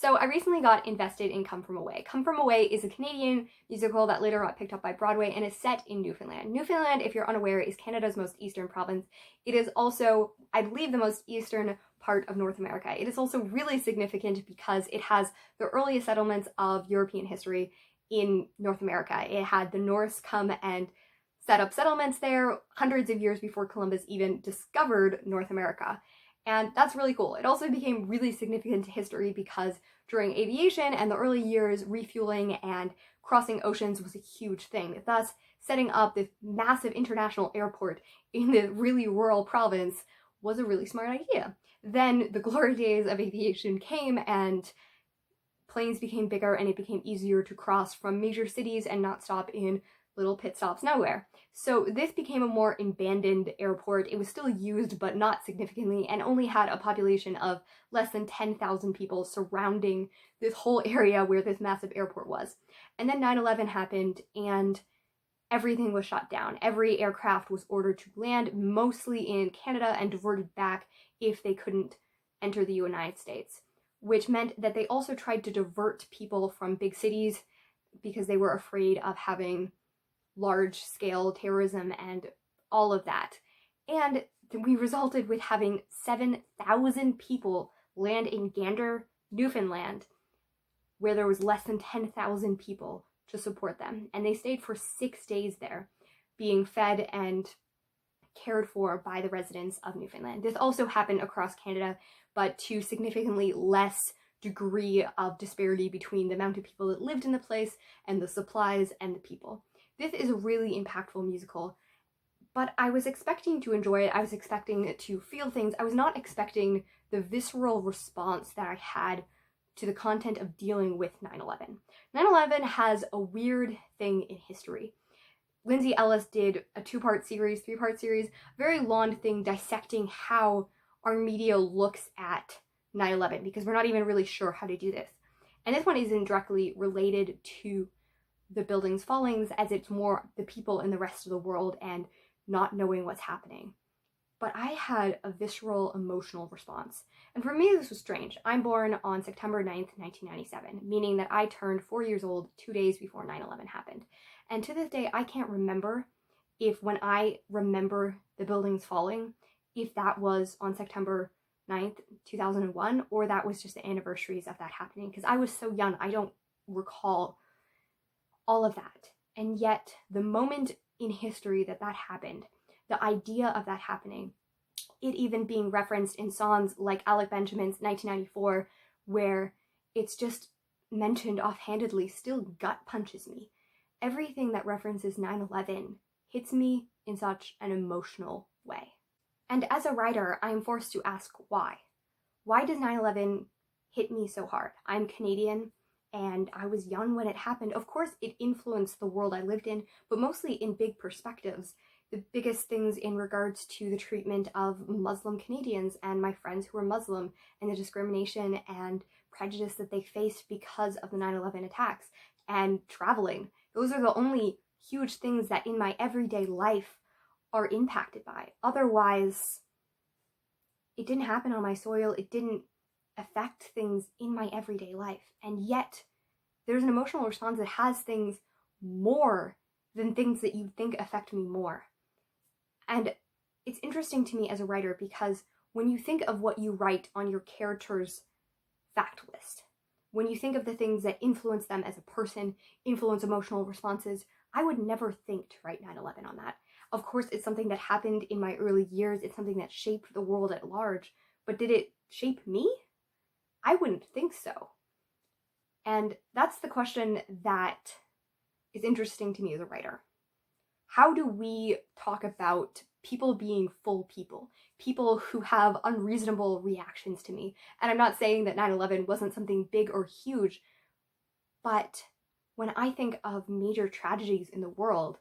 So I recently got invested in Come From Away. Come From Away is a Canadian musical that later got picked up by Broadway and is set in Newfoundland. Newfoundland, if you're unaware, is Canada's most eastern province. It is also, I believe, the most eastern part of North America. It is also really significant because it has the earliest settlements of European history in North America. It had the Norse come and set up settlements there hundreds of years before Columbus even discovered North America. And that's really cool. It also became really significant to history because during aviation and the early years, refueling and crossing oceans was a huge thing. Thus, setting up this massive international airport in this really rural province was a really smart idea. Then the glory days of aviation came and planes became bigger and it became easier to cross from major cities and not stop in little pit stops nowhere. So this became a more abandoned airport. It was still used, but not significantly, and only had a population of less than 10,000 people surrounding this whole area where this massive airport was. And then 9/11 happened and everything was shut down. Every aircraft was ordered to land mostly in Canada and diverted back if they couldn't enter the United States, which meant that they also tried to divert people from big cities because they were afraid of having large-scale terrorism and all of that. And we resulted with having 7,000 people land in Gander, Newfoundland, where there was less than 10,000 people to support them. And they stayed for 6 days there, being fed and cared for by the residents of Newfoundland. This also happened across Canada, but to significantly less degree of disparity between the amount of people that lived in the place and the supplies and the people. This is a really impactful musical, but I was expecting to enjoy it. I was expecting to feel things. I was not expecting the visceral response that I had to the content of dealing with 9/11. 9/11 has a weird thing in history. Lindsay Ellis did a three-part series, very long thing dissecting how our media looks at 9/11 because we're not even really sure how to do this. And this one isn't directly related to the buildings falling, as it's more the people in the rest of the world and not knowing what's happening. But I had a visceral emotional response. And for me, this was strange. I'm born on September 9th, 1997, meaning that I turned 4 years old 2 days before 9/11 happened. And to this day, I can't remember if when I remember the buildings falling, if that was on September 9th, 2001, or that was just the anniversaries of that happening, because I was so young, I don't recall all of that. And yet, the moment in history that happened, the idea of that happening, it even being referenced in songs like Alec Benjamin's 1994, where it's just mentioned offhandedly, still gut punches me. Everything that references 9/11 hits me in such an emotional way. And as a writer, I'm forced to ask why. Why does 9/11 hit me so hard? I'm Canadian, and I was young when it happened. Of course, it influenced the world I lived in, but mostly in big perspectives. The biggest things in regards to the treatment of Muslim Canadians and my friends who are Muslim, and the discrimination and prejudice that they faced because of the 9/11 attacks, and traveling. Those are the only huge things that in my everyday life are impacted by. Otherwise, it didn't happen on my soil. It didn't affect things in my everyday life. And yet, there's an emotional response that has things more than things that you think affect me more. And it's interesting to me as a writer because when you think of what you write on your character's fact list, when you think of the things that influence them as a person, influence emotional responses, I would never think to write 9/11 on that. Of course, it's something that happened in my early years. It's something that shaped the world at large. But did it shape me? I wouldn't think so. And that's the question that is interesting to me as a writer. How do we talk about people being full people who have unreasonable reactions to me? And I'm not saying that 9/11 wasn't something big or huge, but when I think of major tragedies in the world,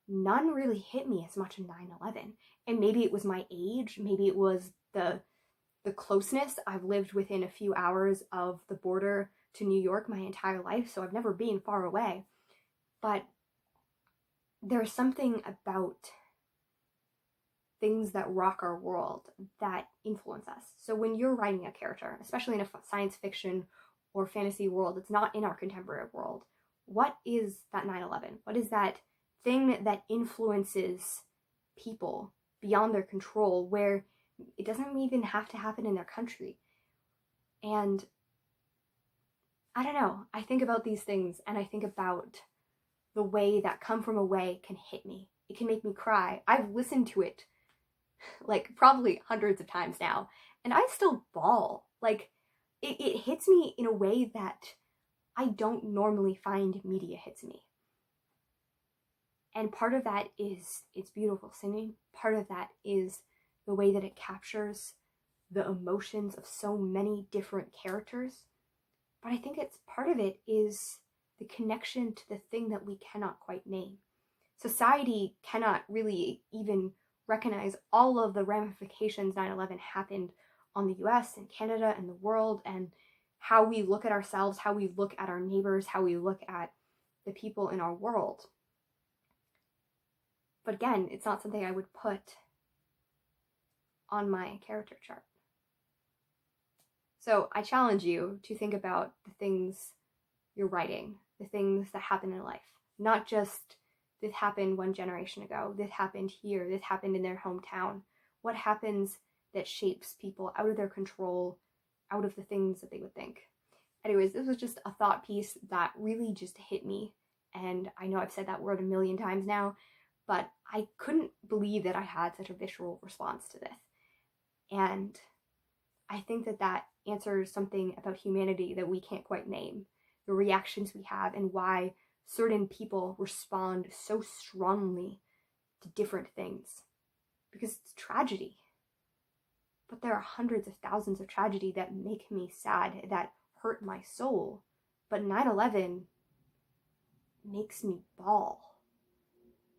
none really hit me as much as 9/11. And maybe it was my age, maybe it was the closeness. I've lived within a few hours of the border to New York my entire life, so I've never been far away. But there's something about things that rock our world that influence us. So when you're writing a character, especially in a science fiction or fantasy world. It's not in our contemporary world. What is that 9/11? What is that thing that influences people beyond their control, where it doesn't even have to happen in their country? And I don't know. I think about these things, and I think about the way that Come From Away can hit me. It can make me cry. I've listened to it like probably hundreds of times now, and I still bawl. Like, it hits me in a way that I don't normally find media hits me. And part of that is its beautiful singing. Part of that is the way that it captures the emotions of so many different characters. But I think it's part of it is the connection to the thing that we cannot quite name. Society cannot really even recognize all of the ramifications 9/11 happened on the US and Canada and the world, and how we look at ourselves, how we look at our neighbors, how we look at the people in our world. But again, it's not something I would put on my character chart. So I challenge you to think about the things you're writing, the things that happen in life. Not just, this happened one generation ago, this happened here, this happened in their hometown. What happens that shapes people out of their control, out of the things that they would think? Anyways, this was just a thought piece that really just hit me. And I know I've said that word a million times now, but I couldn't believe that I had such a visceral response to this. And I think that that answers something about humanity that we can't quite name. The reactions we have, and why certain people respond so strongly to different things. Because it's tragedy. But there are hundreds of thousands of tragedy that make me sad, that hurt my soul. But 9/11 makes me bawl.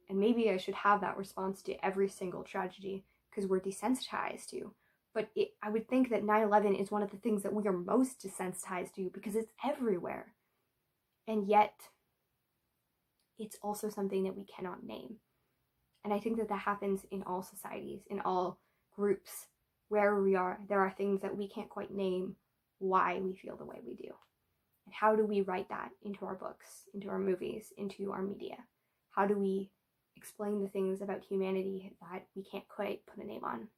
And maybe I should have that response to every single tragedy, because we're desensitized to. But I would think that 9/11 is one of the things that we are most desensitized to, because it's everywhere. And yet, it's also something that we cannot name. And I think that that happens in all societies, in all groups. Wherever we are, there are things that we can't quite name why we feel the way we do. And how do we write that into our books, into our movies, into our media? How do we explain the things about humanity that we can't quite put a name on?